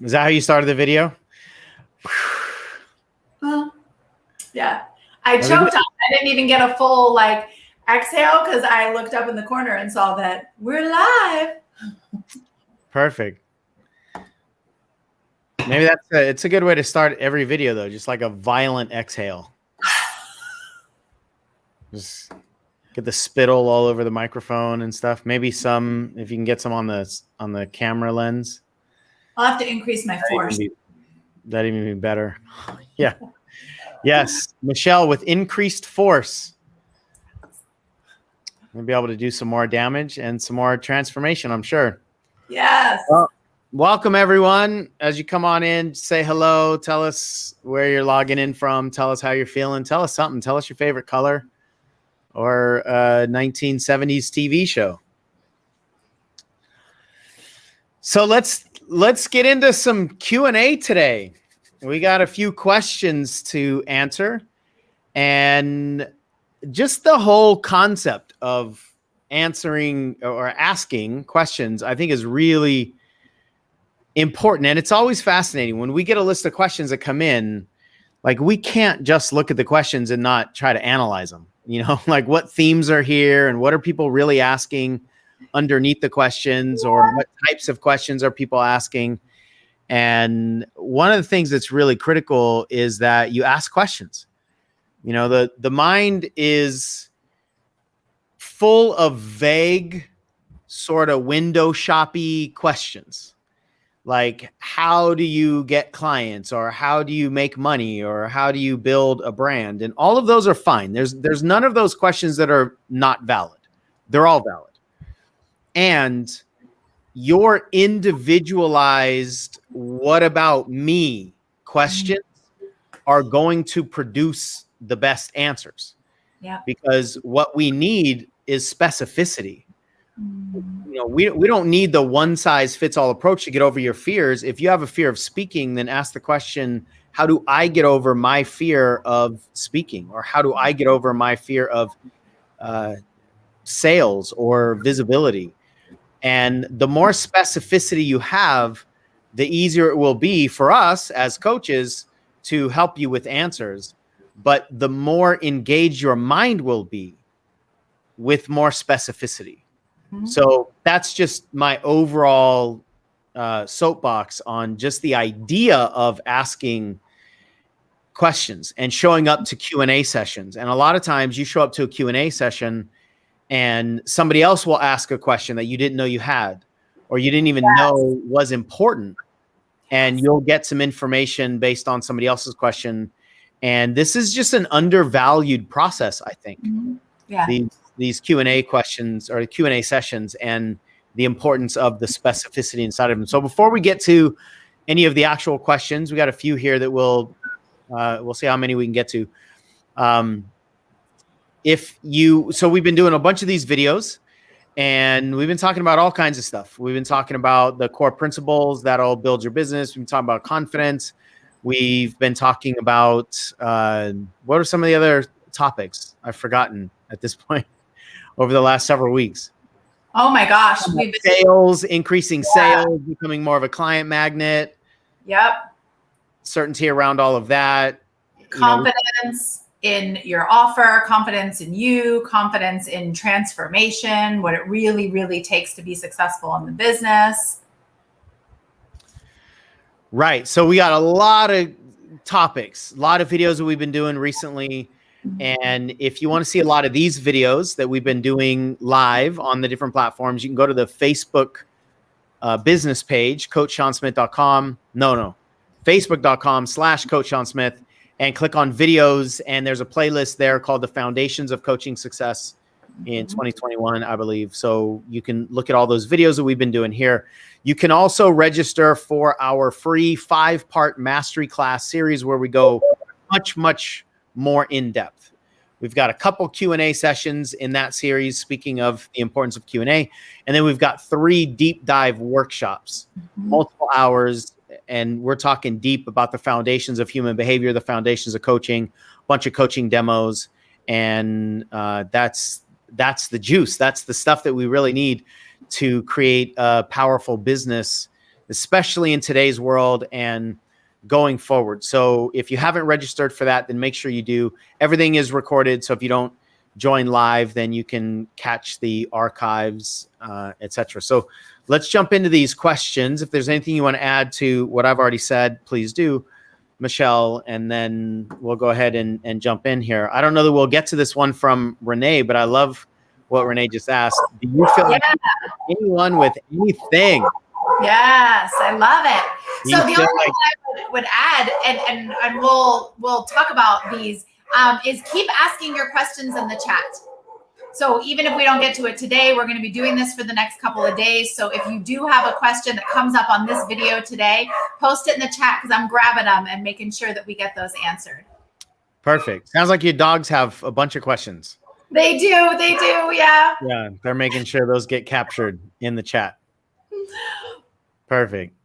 Is that how you started the video? Yeah. I choked on it. I didn't even get a full exhale because I looked up in the corner and saw that we're live. Perfect. Maybe it's a good way to start every video though, just like a violent exhale. Just get the spittle all over the microphone and stuff. Maybe some, if you can get some on the camera lens. I'll have to increase my force. That'd even be better. Yeah. Yes, Michelle, with increased force, we'll be able to do some more damage and some more transformation, I'm sure. Yes. Well, welcome, everyone. As you come on in, say hello. Tell us where you're logging in from. Tell us how you're feeling. Tell us something. Tell us your favorite color or 1970s TV show. So let's get into some Q&A today. We got a few questions to answer, and just the whole concept of answering or asking questions, I think, is really important. And it's always fascinating when we get a list of questions that come in, like we can't just look at the questions and not try to analyze them, you know, like what themes are here and what are people really asking underneath the questions, or what types of questions are people asking. And one of the things that's really critical is that you ask questions. You know, the mind is full of vague, sort of window shoppy questions. Like, how do you get clients, or how do you make money, or how do you build a brand? And all of those are fine. There's none of those questions that are not valid. They're all valid. And your individualized "what about me" questions are going to produce the best answers. Yeah. Because what we need is specificity. You know, we don't need the one size fits all approach to get over your fears. If you have a fear of speaking, then ask the question, how do I get over my fear of speaking? Or how do I get over my fear of sales or visibility? And the more specificity you have, the easier it will be for us as coaches to help you with answers. But the more engaged your mind will be with more specificity. Mm-hmm. So that's just my overall soapbox on just the idea of asking questions and showing up to Q&A sessions. And a lot of times you show up to a Q&A session and somebody else will ask a question that you didn't know you had, or you didn't even know was important. And you'll get some information based on somebody else's question. And this is just an undervalued process, I think. Mm-hmm. Yeah. These Q&A questions or Q&A sessions, and the importance of the specificity inside of them. So before we get to any of the actual questions, we got a few here that we'll see how many we can get to. So we've been doing a bunch of these videos, and we've been talking about all kinds of stuff. We've been talking about the core principles that'll build your business. We've been talking about confidence. We've been talking about what are some of the other topics I've forgotten at this point over the last several weeks. Oh my gosh. Sales, increasing sales, becoming more of a client magnet. Yep. Certainty around all of that. Confidence in your offer, confidence in you, confidence in transformation, what it really, really takes to be successful in the business. Right. So we got a lot of topics, a lot of videos that we've been doing recently. And if you want to see a lot of these videos that we've been doing live on the different platforms, you can go to the Facebook business page, coachseansmith.com. Facebook.com/Coach Sean Smith, and click on videos. And there's a playlist there called The Foundations of Coaching Success in 2021, I believe. So you can look at all those videos that we've been doing here. You can also register for our free 5-part mastery class series where we go much, much more in depth. We've got a couple Q&A sessions in that series, speaking of the importance of Q&A. And then we've got 3 deep dive workshops, multiple hours. And we're talking deep about the foundations of human behavior, the foundations of coaching, a bunch of coaching demos. And that's the juice. That's the stuff that we really need to create a powerful business especially in today's world and going forward. So if you haven't registered for that, then make sure you do. Everything is recorded. So if you don't join live, then you can catch the archives, etc. So let's jump into these questions. If there's anything you want to add to what I've already said, please do, Michelle, and then we'll go ahead and jump in here. I don't know that we'll get to this one from Renee, but I love what Renee just asked. Do you feel like anyone with anything? Yes, I love it. So the only thing I would add, and we'll talk about these, is keep asking your questions in the chat. So even if we don't get to it today, we're going to be doing this for the next couple of days. So if you do have a question that comes up on this video today, post it in the chat because I'm grabbing them and making sure that we get those answered. Perfect. Sounds like your dogs have a bunch of questions. They do, yeah. Yeah, they're making sure those get captured in the chat. Perfect.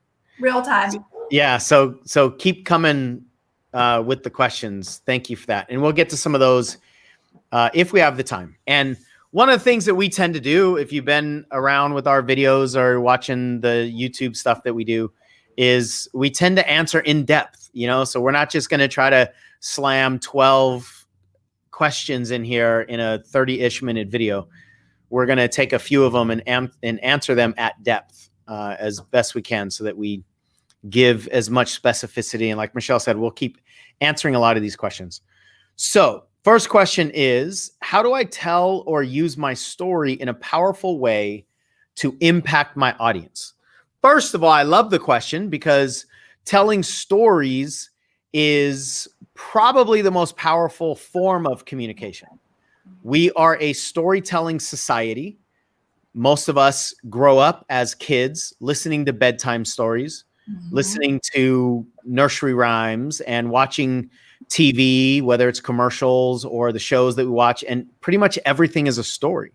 Real time. Yeah, so keep coming with the questions. Thank you for that. And we'll get to some of those if we have the time. And one of the things that we tend to do, if you've been around with our videos or watching the YouTube stuff that we do, is we tend to answer in depth, so we're not just going to try to slam 12 questions in here in a 30-ish minute video. We're going to take a few of them and answer them at depth as best we can so that we give as much specificity. And like Michelle said, we'll keep answering a lot of these questions. So first question is, how do I tell or use my story in a powerful way to impact my audience? First of all, I love the question because telling stories is probably the most powerful form of communication. We are a storytelling society. Most of us grow up as kids listening to bedtime stories, listening to nursery rhymes and watching TV, whether it's commercials or the shows that we watch, and pretty much everything is a story.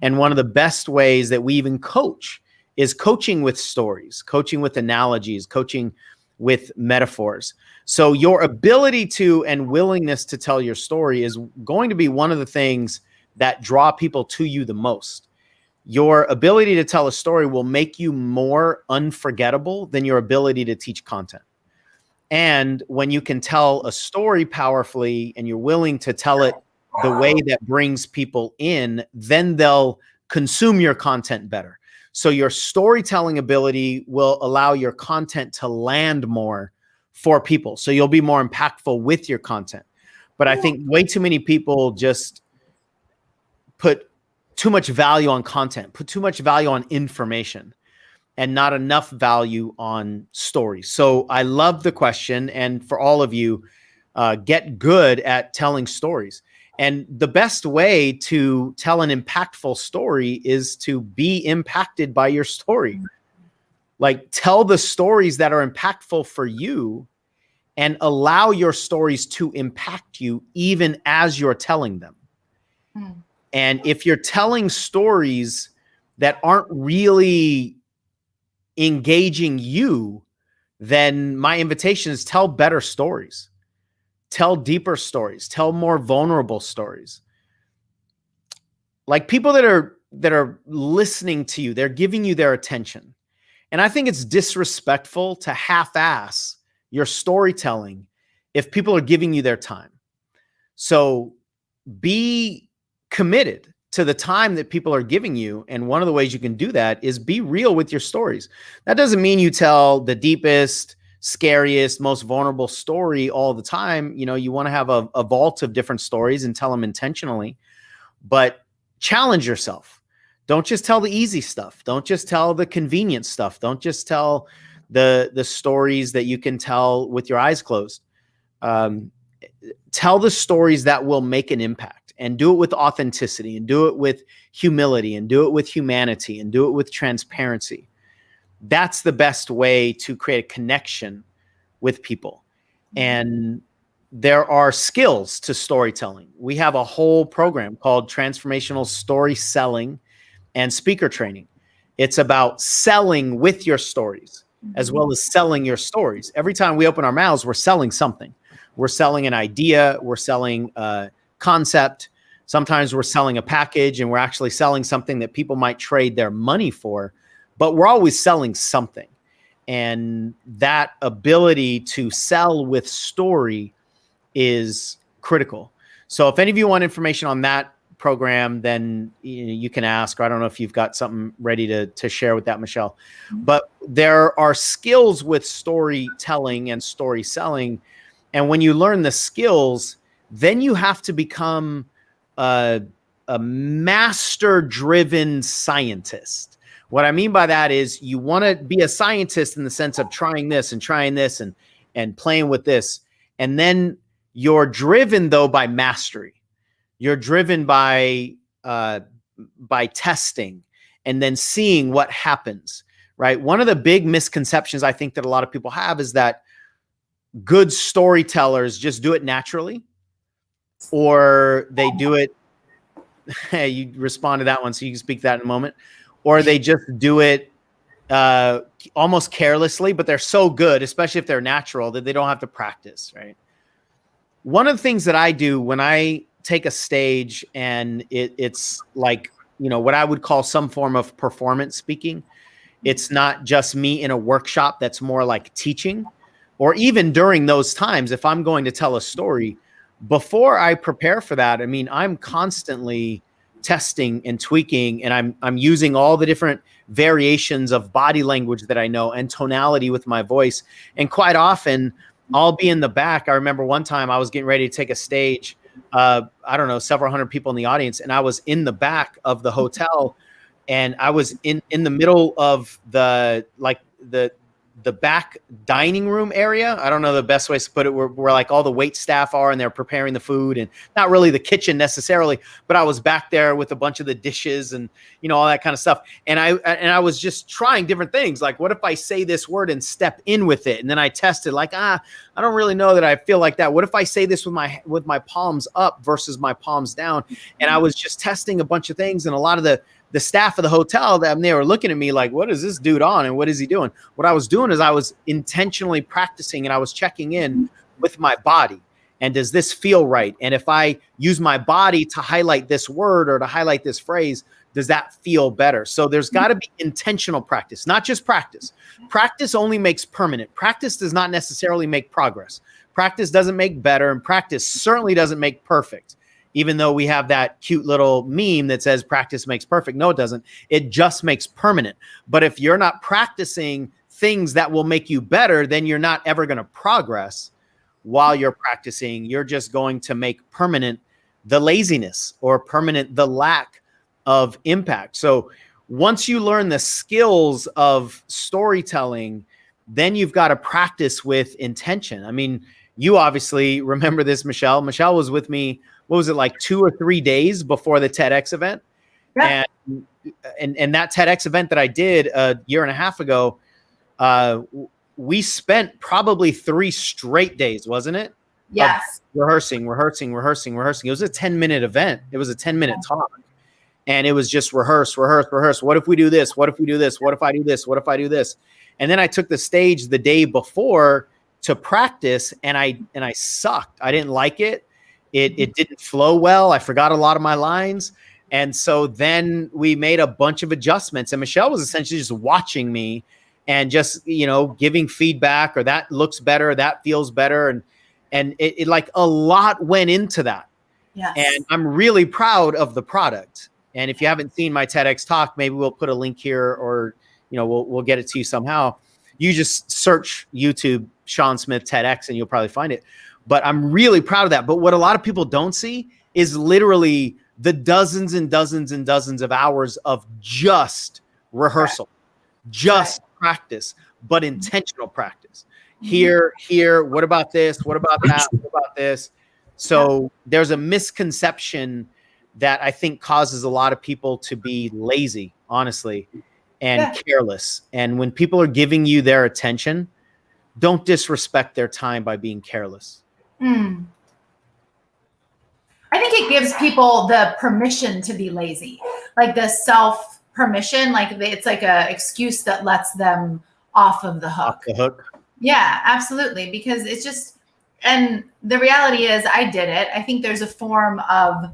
And one of the best ways that we even coach is coaching with stories, coaching with analogies, coaching with metaphors. So your ability to and willingness to tell your story is going to be one of the things that draw people to you the most. Your ability to tell a story will make you more unforgettable than your ability to teach content. And when you can tell a story powerfully and you're willing to tell it the way that brings people in, then they'll consume your content better. So your storytelling ability will allow your content to land more for people. So you'll be more impactful with your content. But I think way too many people just put too much value on content, put too much value on information, and not enough value on stories. So I love the question. And for all of you, get good at telling stories. And the best way to tell an impactful story is to be impacted by your story. Like, tell the stories that are impactful for you and allow your stories to impact you even as you're telling them. And if you're telling stories that aren't really engaging you, then my invitation is tell better stories. Tell deeper stories, tell more vulnerable stories. Like, people that are listening to you, they're giving you their attention. And I think it's disrespectful to half-ass your storytelling if people are giving you their time. So be committed to the time that people are giving you. And one of the ways you can do that is be real with your stories. That doesn't mean you tell the deepest, scariest, most vulnerable story all the time. You want to have a vault of different stories and tell them intentionally, but challenge yourself. Don't just tell the easy stuff. Don't just tell the convenient stuff. Don't just tell the stories that you can tell with your eyes closed. Tell the stories that will make an impact, and do it with authenticity, and do it with humility, and do it with humanity, and do it with transparency. That's the best way to create a connection with people. And there are skills to storytelling. We have a whole program called Transformational Story Selling and Speaker Training. It's about selling with your stories as well as selling your stories. Every time we open our mouths, we're selling something. We're selling an idea. We're selling a concept. Sometimes we're selling a package, and we're actually selling something that people might trade their money for. But we're always selling something. and that ability to sell with story is critical. So if any of you want information on that program, then you can ask, or I don't know if you've got something ready to share with that, Michelle. But there are skills with storytelling and story selling. And when you learn the skills, then you have to become a master-driven scientist. What I mean by that is you want to be a scientist in the sense of trying this and playing with this. And then you're driven, though, by mastery. You're driven by testing and then seeing what happens, right? One of the big misconceptions I think that a lot of people have is that good storytellers just do it naturally, or they do it. You respond to that one, so you can speak to that in a moment. Or they just do it almost carelessly, but they're so good, especially if they're natural, that they don't have to practice, right? One of the things that I do when I take a stage and it's like, what I would call some form of performance speaking. It's not just me in a workshop that's more like teaching, or even during those times, if I'm going to tell a story, before I prepare for that, I mean, I'm constantly testing and tweaking, and I'm using all the different variations of body language that I know and tonality with my voice. And quite often I'll be in the back. I remember one time I was getting ready to take a stage, I don't know, several hundred people in the audience, and I was in the back of the hotel, and I was in the middle of the back dining room area. I don't know the best way to put it, where like all the wait staff are, and they're preparing the food, and not really the kitchen necessarily, but I was back there with a bunch of the dishes and, all that kind of stuff. And I was just trying different things. Like, what if I say this word and step in with it? And then I tested like, I don't really know that I feel like that. What if I say this with my palms up versus my palms down? And I was just testing a bunch of things. And a lot of the staff of the hotel, they were looking at me like, what is this dude on and what is he doing? What I was doing is I was intentionally practicing, and I was checking in with my body. And does this feel right? And if I use my body to highlight this word or to highlight this phrase, does that feel better? So there's got to be intentional practice, not just practice. Practice only makes permanent. Practice does not necessarily make progress. Practice doesn't make better, and practice certainly doesn't make perfect. Even though we have that cute little meme that says practice makes perfect. No, it doesn't. It just makes permanent. But if you're not practicing things that will make you better, then you're not ever going to progress while you're practicing. You're just going to make permanent the laziness, or permanent the lack of impact. So once you learn the skills of storytelling, then you've got to practice with intention. I mean, you obviously remember this, Michelle. Michelle was with me, what was it, like 2 or 3 days before the TEDx event? Yeah. And that TEDx event that I did a year and a half ago, we spent probably 3 straight days, wasn't it? Yes. Rehearsing. It was a 10-minute event. It was a 10-minute talk. And it was just rehearse. What if we do this? What if we do this? What if I do this? What if I do this? And then I took the stage the day before to practice, and I sucked. I didn't like it. It didn't flow well. I forgot a lot of my lines. And so then we made a bunch of adjustments, and Michelle was essentially just watching me and just, giving feedback, or that looks better, that feels better. And it like a lot went into that. Yes. And I'm really proud of the product. And if you haven't seen my TEDx talk, maybe we'll put a link here, or, we'll get it to you somehow. You just search YouTube, Sean Smith TEDx, and you'll probably find it. But I'm really proud of that. But what a lot of people don't see is literally the dozens and dozens and dozens of hours of just rehearsal, just practice, but intentional practice. Here, what about this? What about that? What about this? So there's a misconception that I think causes a lot of people to be lazy, honestly, and careless. And when people are giving you their attention, don't disrespect their time by being careless. I think it gives people the permission to be lazy, like the self permission, like it's like a excuse that lets them off of the hook. Off the hook. Yeah, absolutely. Because it's just, and the reality is I did it. I think there's a form of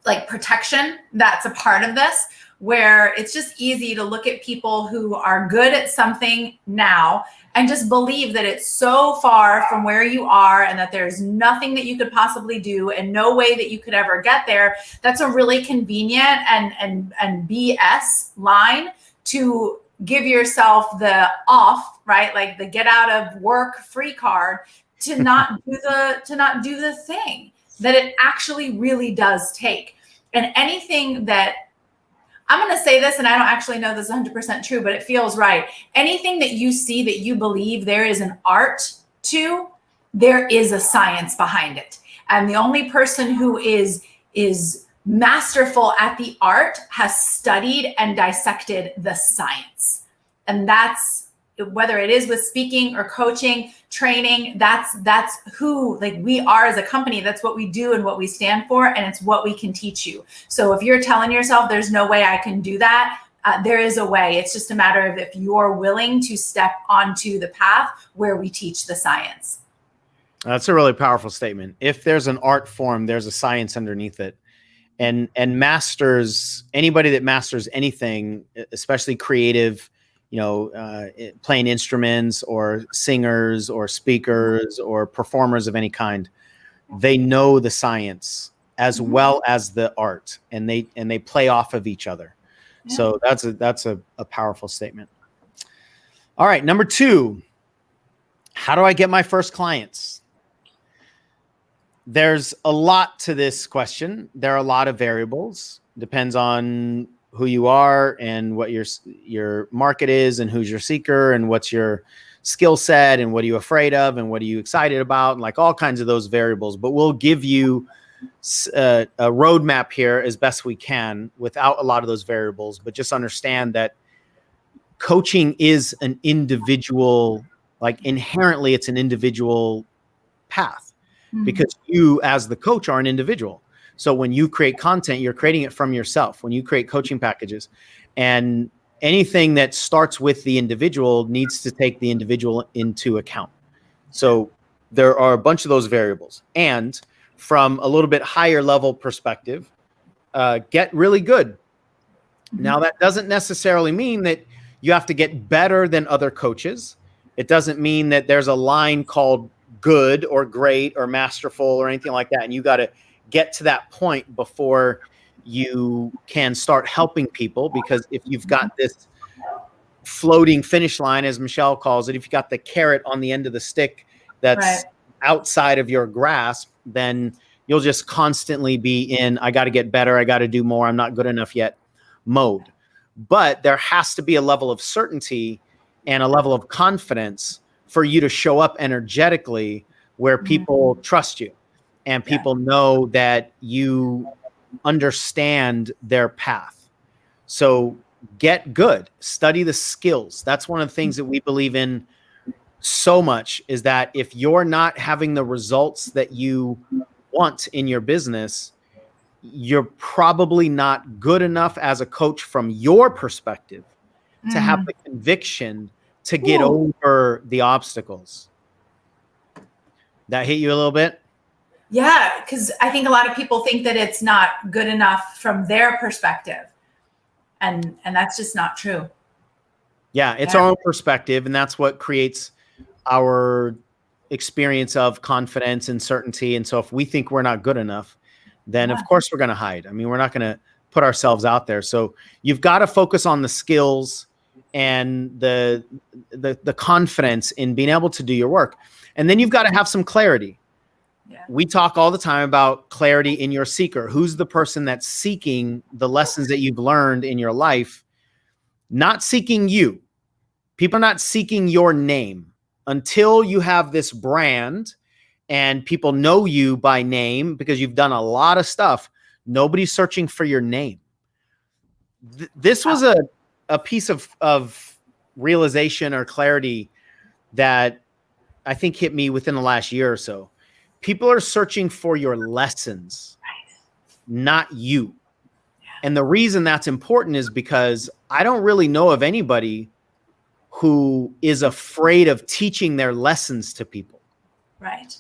like protection that's a part of this, where it's just easy to look at people who are good at something now and just believe that it's so far from where you are and that there's nothing that you could possibly do and no way that you could ever get there. That's a really convenient and BS line to give yourself the off, right? Like the get out of work free card to not do the thing that it actually really does take. And anything that, I'm going to say this, and I don't actually know this is 100% true, but it feels right. Anything that you see that you believe there is an art to, there is a science behind it. And the only person who is masterful at the art has studied and dissected the science. And that's, whether it is with speaking or coaching, training, that's who, like, we are as a company. That's what we do and what we stand for, and it's what we can teach you. So if you're telling yourself there's no way I can do that, there is a way. It's just a matter of if you're willing to step onto the path where we teach the science. That's a really powerful statement. If there's an art form, there's a science underneath it. And masters, anybody that masters anything, especially creative, playing instruments or singers or speakers or performers of any kind, they know the science as well as the art, and they play off of each other. Yeah. So that's a powerful statement. All right. Number 2, how do I get my first clients? There's a lot to this question. There are a lot of variables. Depends on who you are and what your market is and who's your seeker and what's your skill set and what are you afraid of and what are you excited about, and like all kinds of those variables. But we'll give you a roadmap here as best we can without a lot of those variables. But just understand that coaching is an individual, like inherently it's an individual path, because you as the coach are an individual. So when you create content, you're creating it from yourself. When you create coaching packages, and anything that starts with the individual needs to take the individual into account. So there are a bunch of those variables. And from a little bit higher level perspective, get really good. Now, that doesn't necessarily mean that you have to get better than other coaches. It doesn't mean that there's a line called good or great or masterful or anything like that. And you got to get to that point before you can start helping people, because if you've got this floating finish line, as Michelle calls it, if you got the carrot on the end of the stick that's outside of your grasp, then you'll just constantly be in, I got to get better, I got to do more, I'm not good enough yet mode. But there has to be a level of certainty and a level of confidence for you to show up energetically where people trust you. And people know that you understand their path. So get good, study the skills. That's one of the things that we believe in so much, is that if you're not having the results that you want in your business, you're probably not good enough as a coach from your perspective to have the conviction to get over the obstacles. That hit you a little bit? Yeah, because I think a lot of people think that it's not good enough from their perspective. And that's just not true. Yeah, it's our own perspective, and that's what creates our experience of confidence and certainty. And so if we think we're not good enough, then of course we're going to hide. I mean, we're not going to put ourselves out there. So you've got to focus on the skills and the confidence in being able to do your work. And then you've got to have some clarity. Yeah. We talk all the time about clarity in your seeker. Who's the person that's seeking the lessons that you've learned in your life, not seeking you. People are not seeking your name until you have this brand and people know you by name because you've done a lot of stuff. Nobody's searching for your name. This was a piece of realization or clarity that I think hit me within the last year or so. People are searching for your lessons, not you. And the reason that's important is because I don't really know of anybody who is afraid of teaching their lessons to people. Right.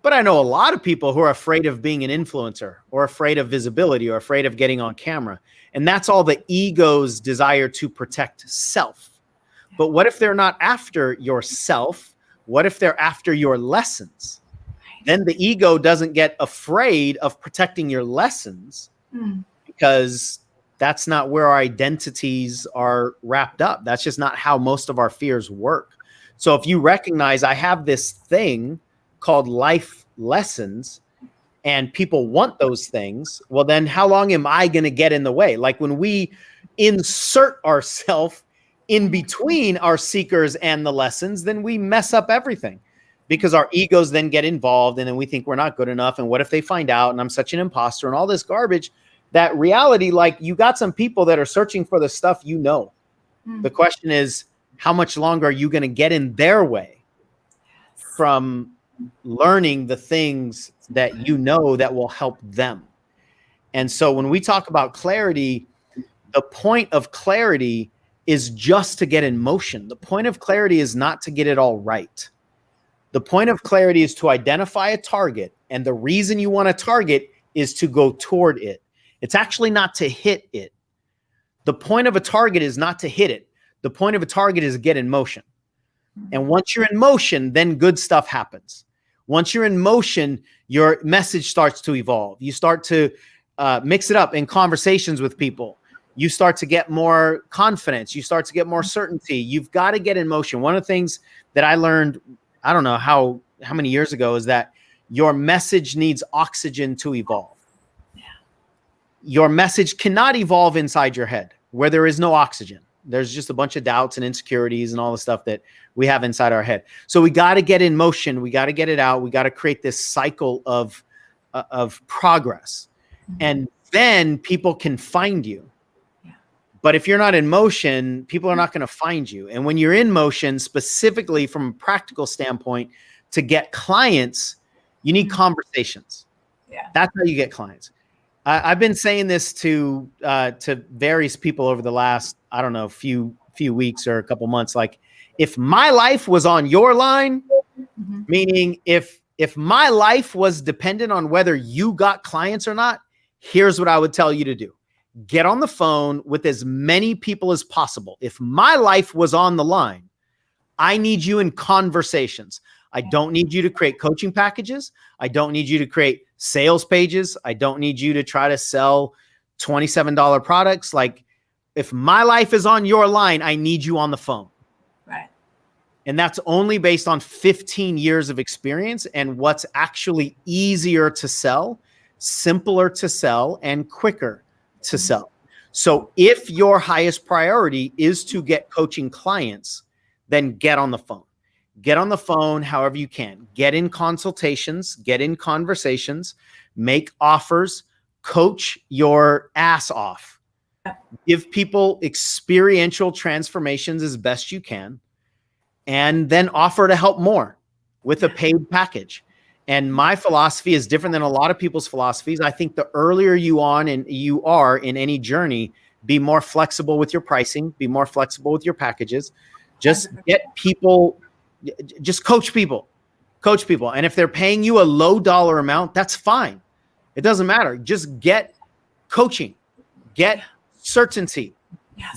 But I know a lot of people who are afraid of being an influencer or afraid of visibility or afraid of getting on camera. And that's all the ego's desire to protect self. But what if they're not after yourself? What if they're after your lessons? Then the ego doesn't get afraid of protecting your lessons because that's not where our identities are wrapped up. That's just not how most of our fears work. So if you recognize I have this thing called life lessons and people want those things, well, then how long am I going to get in the way? Like when we insert ourselves in between our seekers and the lessons, then we mess up everything because our egos then get involved and then we think we're not good enough. And what if they find out and I'm such an imposter and all this garbage? That reality, like you got some people that are searching for the stuff you know. The question is, how much longer are you going to get in their way from learning the things that you know that will help them? And so when we talk about clarity, the point of clarity is just to get in motion. The point of clarity is not to get it all right. The point of clarity is to identify a target. And the reason you want a target is to go toward it. It's actually not to hit it. The point of a target is not to hit it. The point of a target is to get in motion. And once you're in motion, then good stuff happens. Once you're in motion, your message starts to evolve. You start to mix it up in conversations with people. You start to get more confidence. You start to get more certainty. You've got to get in motion. One of the things that I learned, I don't know how many years ago, is that your message needs oxygen to evolve. Your message cannot evolve inside your head where there is no oxygen. There's just a bunch of doubts and insecurities and all the stuff that we have inside our head. So we got to get in motion. We got to get it out. We got to create this cycle of progress. And then people can find you. But if you're not in motion, people are not going to find you. And when you're in motion, specifically from a practical standpoint, to get clients, you need conversations. That's how you get clients. I've been saying this to various people over the last, I don't know, few weeks or a couple months. Like, if my life was on your line, meaning if my life was dependent on whether you got clients or not, here's what I would tell you to do. Get on the phone with as many people as possible. If my life was on the line, I need you in conversations. I don't need you to create coaching packages. I don't need you to create sales pages. I don't need you to try to sell $27 products. Like, if my life is on your line, I need you on the phone. Right. And that's only based on 15 years of experience and what's actually easier to sell, simpler to sell, and quicker to sell. So if your highest priority is to get coaching clients, then get on the phone. Get on the phone however you can. Get in consultations, get in conversations, make offers, coach your ass off. Give people experiential transformations as best you can, and then offer to help more with a paid package. And my philosophy is different than a lot of people's philosophies. I think the earlier you are in any journey, be more flexible with your pricing, be more flexible with your packages. Just get people, just coach people. And if they're paying you a low dollar amount, that's fine. It doesn't matter. Just get coaching, get certainty,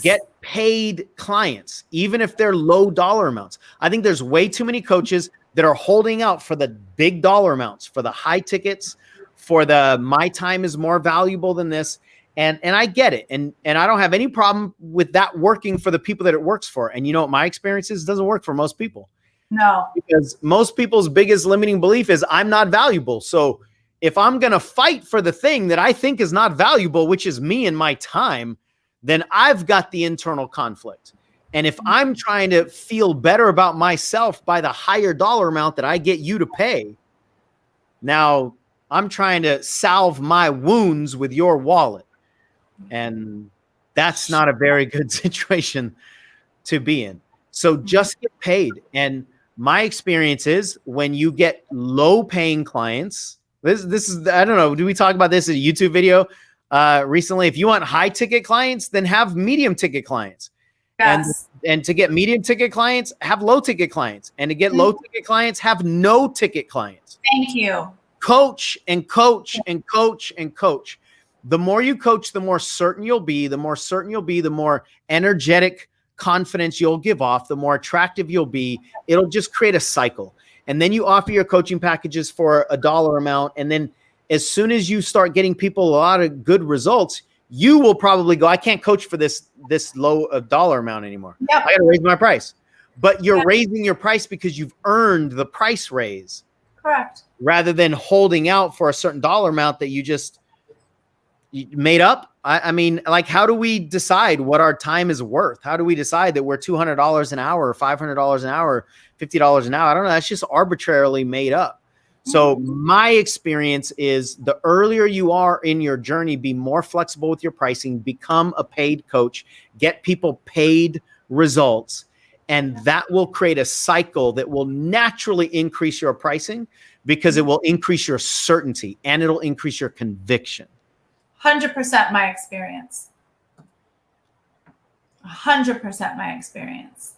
get paid clients, even if they're low dollar amounts. I think there's way too many coaches that are holding out for the big dollar amounts, for the high tickets, for the my time is more valuable than this. And I get it. And I don't have any problem with that working for the people that it works for. And you know what my experience is? It doesn't work for most people. No. Because most people's biggest limiting belief is I'm not valuable. So if I'm going to fight for the thing that I think is not valuable, which is me and my time, then I've got the internal conflict. And if I'm trying to feel better about myself by the higher dollar amount that I get you to pay, now I'm trying to salve my wounds with your wallet. And that's not a very good situation to be in. So just get paid. And my experience is when you get low paying clients, this is, I don't know, do we talk about this in a YouTube video recently? If you want high ticket clients, then have medium ticket clients. Yes. And to get medium ticket clients, have low ticket clients. And to get low ticket clients, have no ticket clients. Thank you. Coach and coach and coach and coach. The more you coach, the more certain you'll be. The more certain you'll be, the more energetic confidence you'll give off, the more attractive you'll be. It'll just create a cycle. And then you offer your coaching packages for a dollar amount. And then as soon as you start getting people a lot of good results, you will probably go, I can't coach for this low a dollar amount anymore. Yep. I got to raise my price. But you're raising your price because you've earned the price raise. Correct. Rather than holding out for a certain dollar amount that you just made up. I mean, like, how do we decide what our time is worth? How do we decide that we're $200 an hour, or $500 an hour, $50 an hour? I don't know. That's just arbitrarily made up. So my experience is the earlier you are in your journey, be more flexible with your pricing, become a paid coach, get people paid results, and that will create a cycle that will naturally increase your pricing because it will increase your certainty and it'll increase your conviction. 100% my experience. 100% my experience.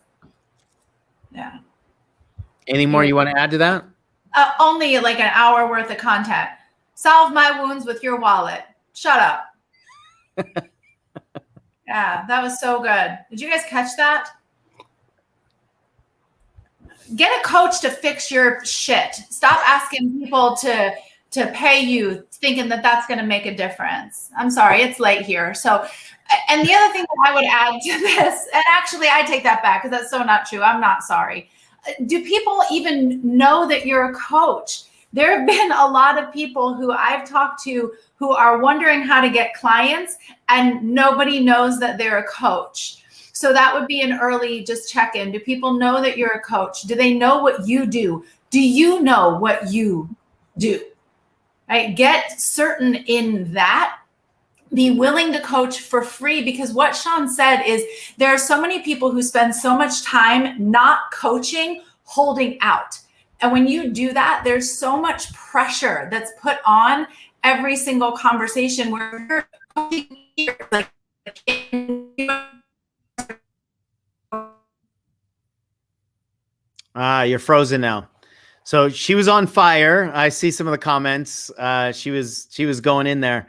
Yeah. Anything more you want to add to that? Only like an hour worth of content. Solve my wounds with your wallet. Shut up. Yeah, that was so good. Did you guys catch that? Get a coach to fix your shit. Stop asking people to pay you thinking that that's going to make a difference. I'm sorry, it's late here. So, and the other thing that I would add to this, and actually I take that back because that's so not true. I'm not sorry. Do people even know that you're a coach? There have been a lot of people who I've talked to who are wondering how to get clients and nobody knows that they're a coach. So that would be an early just check-in. Do people know that you're a coach? Do they know what you do? Do you know what you do? Right? Get certain in that. Be willing to coach for free, because what Sean said is there are so many people who spend so much time not coaching, holding out. And when you do that, there's so much pressure that's put on every single conversation where you're coaching like you're frozen now. So she was on fire. I see some of the comments. She was going in there.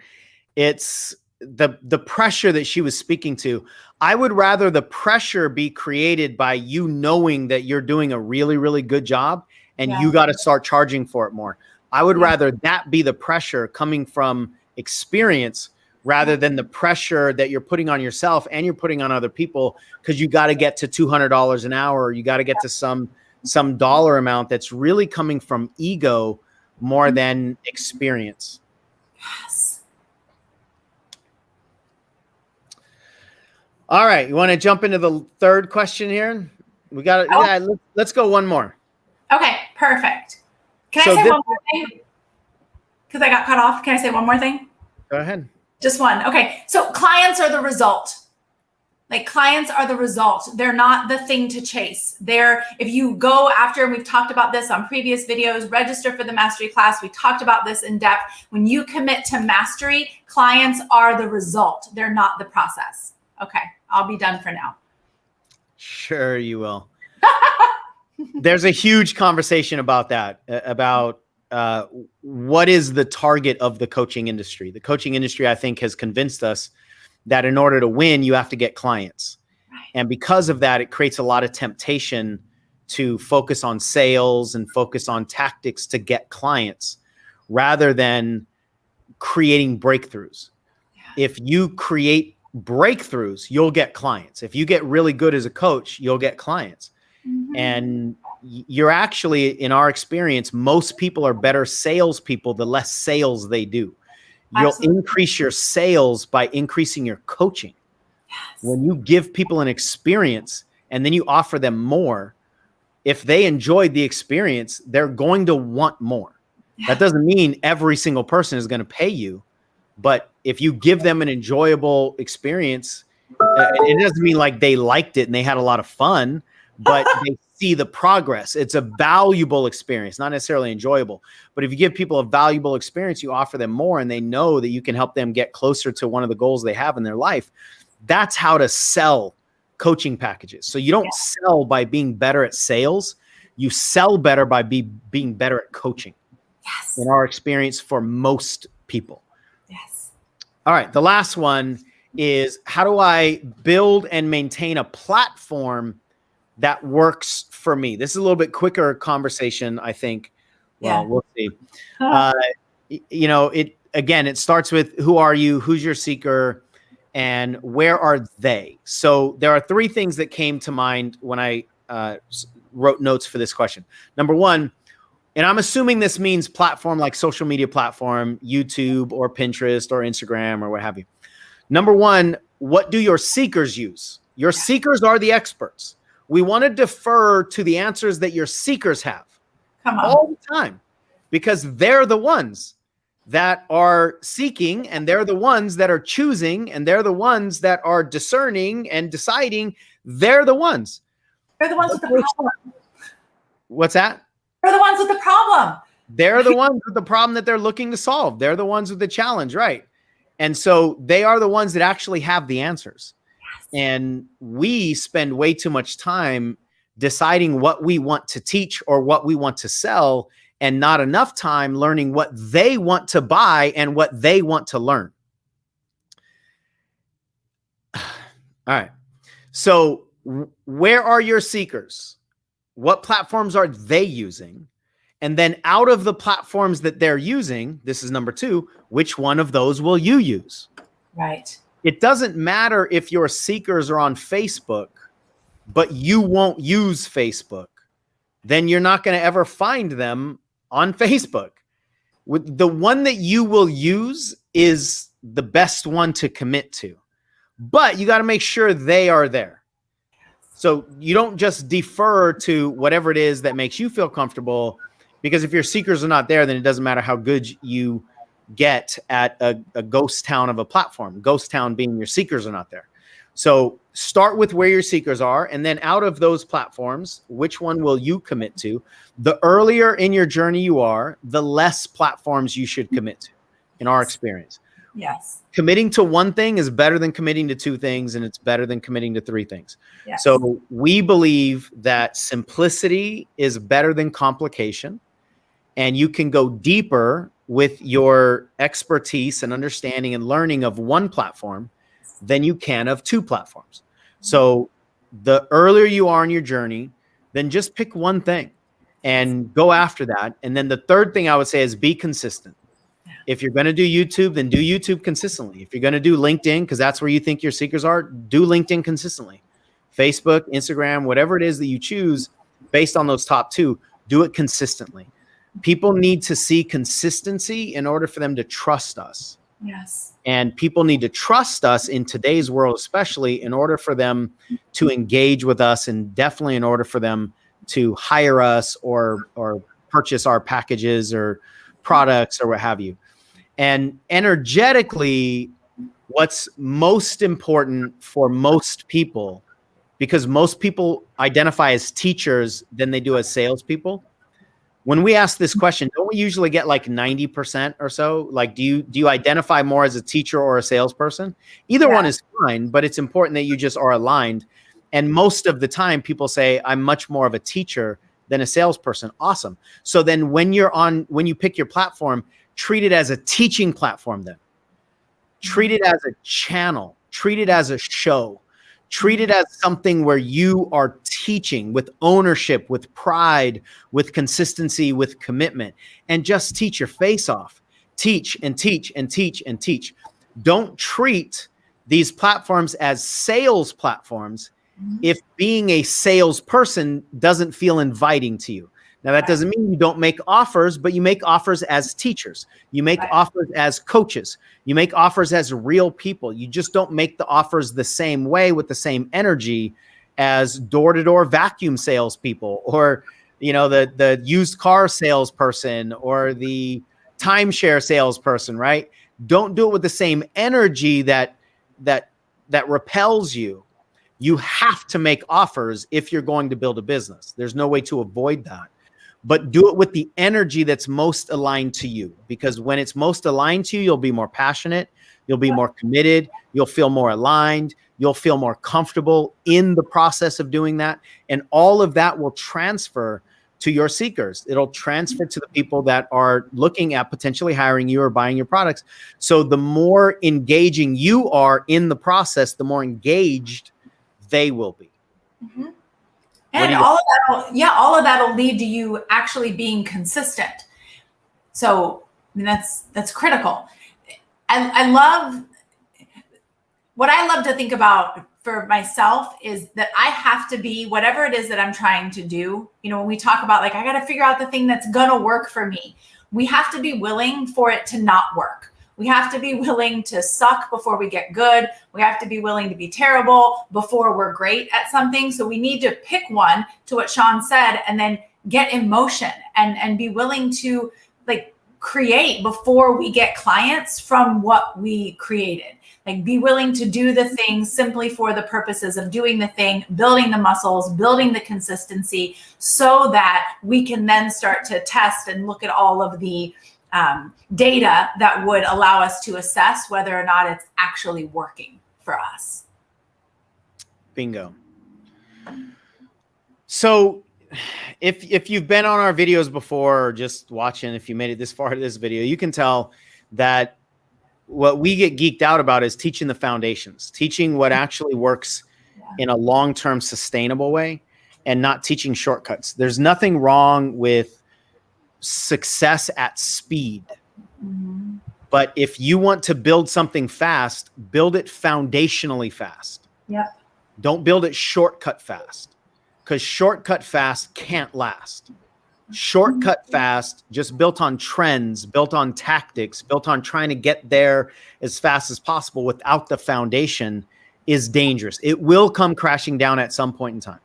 It's the pressure that she was speaking to. I would rather the pressure be created by you knowing that you're doing a really, really good job and you got to start charging for it more. I would rather that be the pressure coming from experience rather than the pressure that you're putting on yourself and you're putting on other people because you got to get to $200 an hour, or you got to get to some dollar amount that's really coming from ego more than experience. Yes. All right. You want to jump into the third question here? We got it. Oh. Yeah, let's go one more. Okay, perfect. Can I say one more thing? Because I got cut off. Can I say one more thing? Go ahead. Just one. Okay. So clients are the result. Like, clients are the result. They're not the thing to chase. If you go after, and we've talked about this on previous videos, register for the mastery class. We talked about this in depth. When you commit to mastery, clients are the result. They're not the process. Okay. I'll be done for now. Sure you will. There's a huge conversation about that, about what is the target of the coaching industry. The coaching industry, I think, has convinced us that in order to win, you have to get clients. Right. And because of that, it creates a lot of temptation to focus on sales and focus on tactics to get clients rather than creating breakthroughs. Yeah. If you create breakthroughs, you'll get clients. If you get really good as a coach, you'll get clients. Mm-hmm. And you're actually, in our experience, most people are better salespeople the less sales they do. You'll increase your sales by increasing your coaching. Yes. When you give people an experience and then you offer them more, if they enjoyed the experience, they're going to want more. Yeah. That doesn't mean every single person is going to pay you, but if you give them an enjoyable experience, it doesn't mean like they liked it and they had a lot of fun, but they see the progress. It's a valuable experience, not necessarily enjoyable. But if you give people a valuable experience, you offer them more and they know that you can help them get closer to one of the goals they have in their life. That's how to sell coaching packages. So you don't sell by being better at sales. You sell better by being better at coaching. Yes. In our experience, for most people. Yes. All right. The last one is, how do I build and maintain a platform that works for me? This is a little bit quicker conversation, I think. Well, we'll see. It starts with, who are you? Who's your seeker? And where are they? So there are three things that came to mind when I wrote notes for this question. Number one, and I'm assuming this means platform like social media platform, YouTube or Pinterest or Instagram or what have you. Number one, what do your seekers use? Your seekers are the experts. We want to defer to the answers that your seekers have all the time, because they're the ones that are seeking, and they're the ones that are choosing, and they're the ones that are discerning and deciding. They're the ones. They're the ones with the problem. What's that? They're the ones with the problem. They're the ones with the problem that they're looking to solve. They're the ones with the challenge, right? And so they are the ones that actually have the answers. Yes. And we spend way too much time deciding what we want to teach or what we want to sell, and not enough time learning what they want to buy and what they want to learn. All right. So where are your seekers? What platforms are they using? And then out of the platforms that they're using, this is number two, which one of those will you use? Right. It doesn't matter if your seekers are on Facebook, but you won't use Facebook. Then you're not going to ever find them on Facebook. With the one that you will use is the best one to commit to, but you got to make sure they are there. So you don't just defer to whatever it is that makes you feel comfortable, because if your seekers are not there, then it doesn't matter how good you get at a ghost town of a platform. Ghost town being your seekers are not there. So start with where your seekers are, and then out of those platforms, which one will you commit to? The earlier in your journey you are, the less platforms you should commit to, in our experience. Yes. Committing to one thing is better than committing to two things, and it's better than committing to three things. Yes. So we believe that simplicity is better than complication, and you can go deeper with your expertise and understanding and learning of one platform than you can of two platforms. So the earlier you are in your journey, then just pick one thing and go after that. And then the third thing I would say is be consistent. If you're going to do YouTube, then do YouTube consistently. If you're going to do LinkedIn, because that's where you think your seekers are, do LinkedIn consistently. Facebook, Instagram, whatever it is that you choose based on those top two, do it consistently. People need to see consistency in order for them to trust us. Yes. And people need to trust us in today's world, especially in order for them to engage with us, and definitely in order for them to hire us or purchase our packages or products or what have you. And energetically, what's most important for most people, because most people identify as teachers than they do as salespeople. When we ask this question, don't we usually get like 90% or so? Like, do you identify more as a teacher or a salesperson? Either one is fine, but it's important that you just are aligned. And most of the time people say, I'm much more of a teacher than a salesperson. Awesome. So then when you pick your platform, treat it as a teaching platform then. Treat it as a channel. Treat it as a show. Treat it as something where you are teaching with ownership, with pride, with consistency, with commitment, and just teach your face off. Teach and teach and teach and teach. Don't treat these platforms as sales platforms if being a salesperson doesn't feel inviting to you. Now, that doesn't mean you don't make offers, but you make offers as teachers. You make offers as coaches. You make offers as real people. You just don't make the offers the same way with the same energy as door-to-door vacuum salespeople, or the used car salesperson, or the timeshare salesperson, right? Don't do it with the same energy that repels you. You have to make offers if you're going to build a business. There's no way to avoid that. but do it with the energy that's most aligned to you. Because when it's most aligned to you, you'll be more passionate, you'll be more committed, you'll feel more aligned, you'll feel more comfortable in the process of doing that. And all of that will transfer to your seekers. It'll transfer to the people that are looking at potentially hiring you or buying your products. So the more engaging you are in the process, the more engaged they will be. Mm-hmm. And all of that'll lead to you actually being consistent. So I mean, that's critical. What I love to think about for myself is that I have to be whatever it is that I'm trying to do. You know, when we talk about like, I got to figure out the thing that's going to work for me. We have to be willing for it to not work. We have to be willing to suck before we get good. We have to be willing to be terrible before we're great at something. So we need to pick one, to what Sean said, and then get in motion and be willing to like create before we get clients from what we created. Like be willing to do the thing simply for the purposes of doing the thing, building the muscles, building the consistency, so that we can then start to test and look at all of the data that would allow us to assess whether or not it's actually working for us. Bingo. So if you've been on our videos before or just watching, if you made it this far to this video, you can tell that what we get geeked out about is teaching the foundations, teaching what actually works in a long-term sustainable way, and not teaching shortcuts. There's nothing wrong with success at speed. Mm-hmm. But if you want to build something fast, build it foundationally fast. Yep. Don't build it shortcut fast, because shortcut fast can't last. Shortcut fast, just built on trends, built on tactics, built on trying to get there as fast as possible without the foundation, is dangerous. It will come crashing down at some point in time.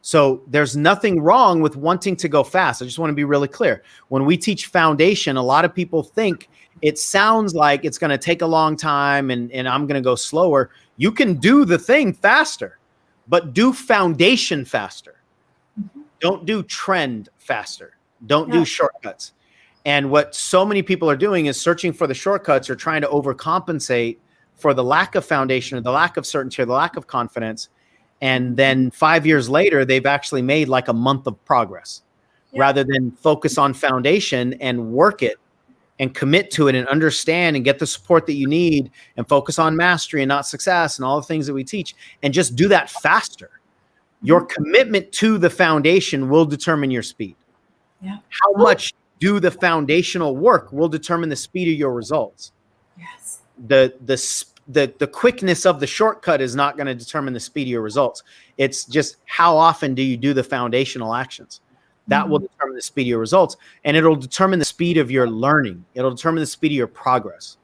So there's nothing wrong with wanting to go fast. I just want to be really clear. When we teach foundation, a lot of people think it sounds like it's going to take a long time and I'm going to go slower. You can do the thing faster, but do foundation faster. Mm-hmm. Don't do trend faster. Don't do shortcuts. And what so many people are doing is searching for the shortcuts or trying to overcompensate for the lack of foundation or the lack of certainty or the lack of confidence. And then 5 years later, they've actually made like a month of progress rather than focus on foundation and work it and commit to it and understand and get the support that you need and focus on mastery and not success and all the things that we teach, and just do that faster. Your commitment to the foundation will determine your speed. Yeah. How much do the foundational work will determine the speed of your results. Yes. The quickness of the shortcut is not going to determine the speed of your results. It's just how often do you do the foundational actions. That will determine the speed of your results, and it'll determine the speed of your learning. It'll determine the speed of your progress.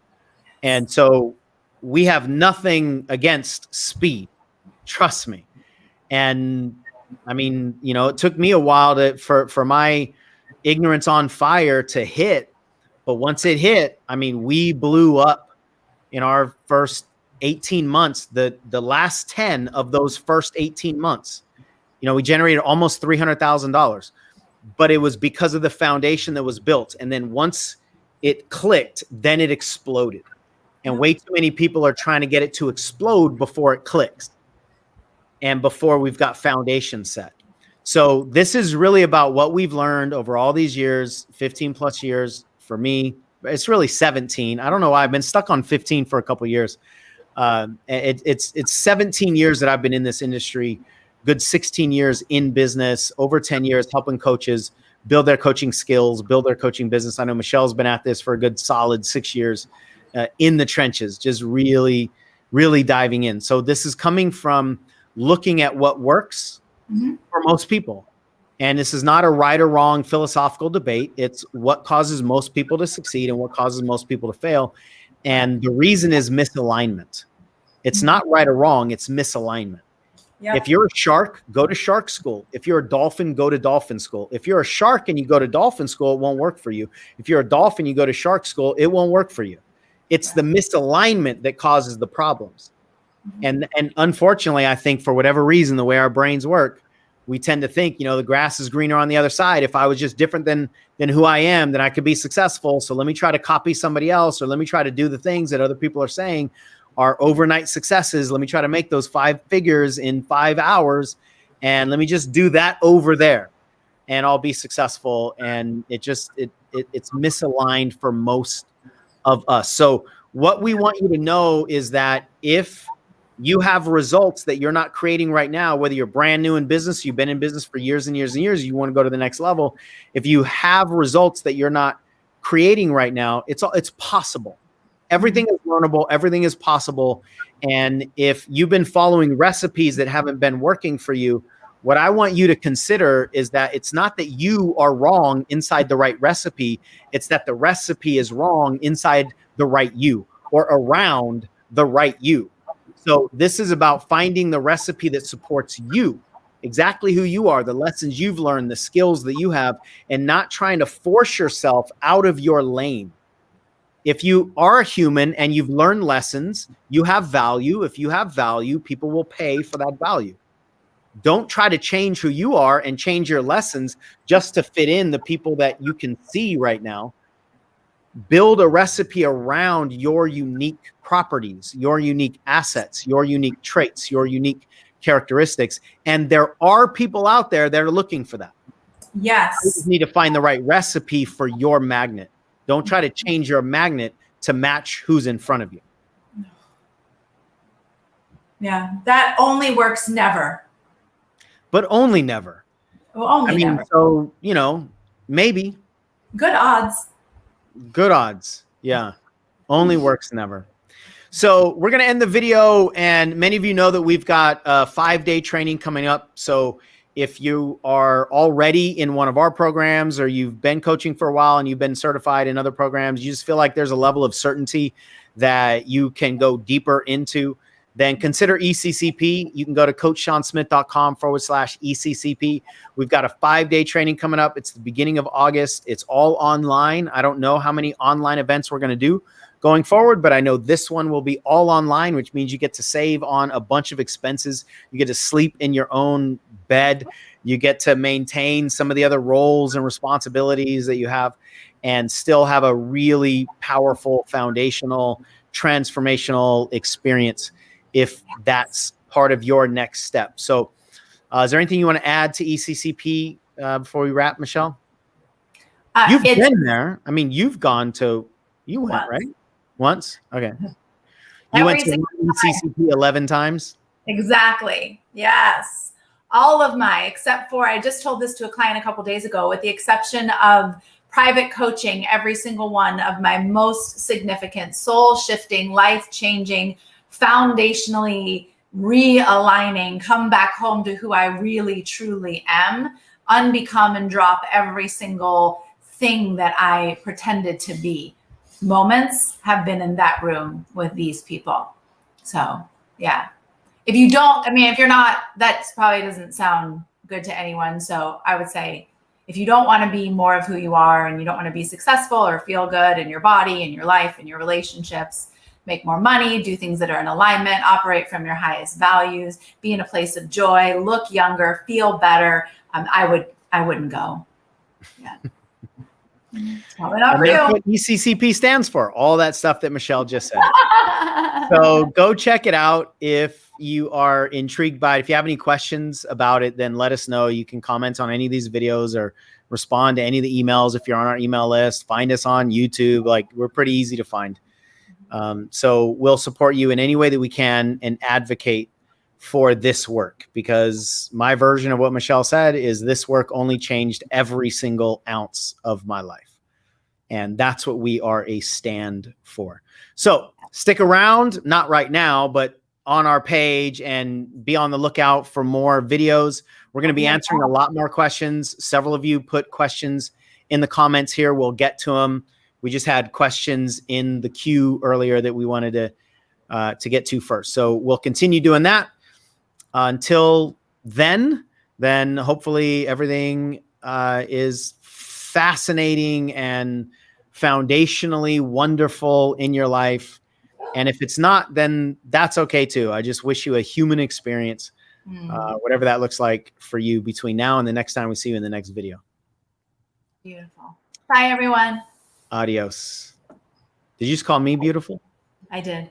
And so we have nothing against speed. Trust me. And I mean, you know, it took me a while for my ignorance on fire to hit, but once it hit, I mean, we blew up. In our first 18 months, the last 10 of those first 18 months, you know, we generated almost $300,000, but it was because of the foundation that was built. And then once it clicked, then it exploded. And way too many people are trying to get it to explode before it clicks and before we've got foundation set. So this is really about what we've learned over all these years, 15 plus years for me. It's really 17. I don't know why I've been stuck on 15 for a couple of years. It's 17 years that I've been in this industry, good 16 years in business, over 10 years helping coaches build their coaching skills, build their coaching business. I know Michelle's been at this for a good solid 6 years in the trenches, just really, really diving in. So this is coming from looking at what works for most people. And this is not a right or wrong philosophical debate. It's what causes most people to succeed and what causes most people to fail. And the reason is misalignment. It's not right or wrong. It's misalignment. Yep. If you're a shark, go to shark school. If you're a dolphin, go to dolphin school. If you're a shark and you go to dolphin school, it won't work for you. If you're a dolphin, you go to shark school, it won't work for you. It's the misalignment that causes the problems. And unfortunately, I think for whatever reason, the way our brains work, we tend to think, the grass is greener on the other side. If I was just different than who I am, then I could be successful. So let me try to copy somebody else, or let me try to do the things that other people are saying are overnight successes. Let me try to make those 5 figures in 5 hours. And let me just do that over there and I'll be successful. And it's misaligned for most of us. So what we want you to know is that if you have results that you're not creating right now, whether you're brand new in business, you've been in business for years and years and years, you want to go to the next level. If you have results that you're not creating right now, it's possible. Everything is learnable. Everything is possible. And if you've been following recipes that haven't been working for you, what I want you to consider is that it's not that you are wrong inside the right recipe. It's that the recipe is wrong inside the right you, or around the right you. So this is about finding the recipe that supports you, exactly who you are, the lessons you've learned, the skills that you have, and not trying to force yourself out of your lane. If you are a human and you've learned lessons, you have value. If you have value, people will pay for that value. Don't try to change who you are and change your lessons just to fit in the people that you can see right now. Build a recipe around your unique properties, your unique assets, your unique traits, your unique characteristics. And there are people out there that are looking for that. Yes. You just need to find the right recipe for your magnet. Don't try to change your magnet to match who's in front of you. Yeah, that only works never. But only never. Well, only never. So, maybe. Good odds. Good odds. Yeah. Only works never. So we're going to end the video. And many of you know that we've got a 5-day training coming up. So if you are already in one of our programs, or you've been coaching for a while and you've been certified in other programs, you just feel like there's a level of certainty that you can go deeper into, then consider ECCP. You can go to coachshansmith.com/ECCP. We've got a 5-day training coming up. It's the beginning of August. It's all online. I don't know how many online events we're going to do going forward, but I know this one will be all online, which means you get to save on a bunch of expenses. You get to sleep in your own bed. You get to maintain some of the other roles and responsibilities that you have and still have a really powerful, foundational, transformational experience if that's part of your next step. So is there anything you want to add to ECCP before we wrap, Michelle? You've been there. I mean, you went, right? Once? Okay. You went to ECCP 11 times? Exactly. Yes. All of except for, I just told this to a client a couple days ago, with the exception of private coaching, every single one of my most significant, soul-shifting, life-changing, foundationally realigning, come back home to who I really, truly am, unbecome and drop every single thing that I pretended to be. Moments have been in that room with these people. So, yeah. If you're not, that probably doesn't sound good to anyone. So I would say, if you don't want to be more of who you are, and you don't want to be successful or feel good in your body and your life and your relationships, make more money, do things that are in alignment, operate from your highest values, be in a place of joy, look younger, feel better, I wouldn't go. Yeah. Probably not for you. That's what ECCP stands for, all that stuff that Michelle just said. So go check it out if you are intrigued by it. If you have any questions about it, then let us know. You can comment on any of these videos or respond to any of the emails if you're on our email list. Find us on YouTube. We're pretty easy to find. So we'll support you in any way that we can and advocate for this work, because my version of what Michelle said is this work only changed every single ounce of my life. And that's what we are a stand for. So stick around, not right now, but on our page, and be on the lookout for more videos. We're going to be answering a lot more questions. Several of you put questions in the comments here. We'll get to them. We just had questions in the queue earlier that we wanted to get to first. So we'll continue doing that. Until then hopefully everything is fascinating and foundationally wonderful in your life. And if it's not, then that's okay too. I just wish you a human experience whatever that looks like for you between now and the next time we see you in the next video. Beautiful. Bye, everyone. Adios. Did you just call me beautiful? I did.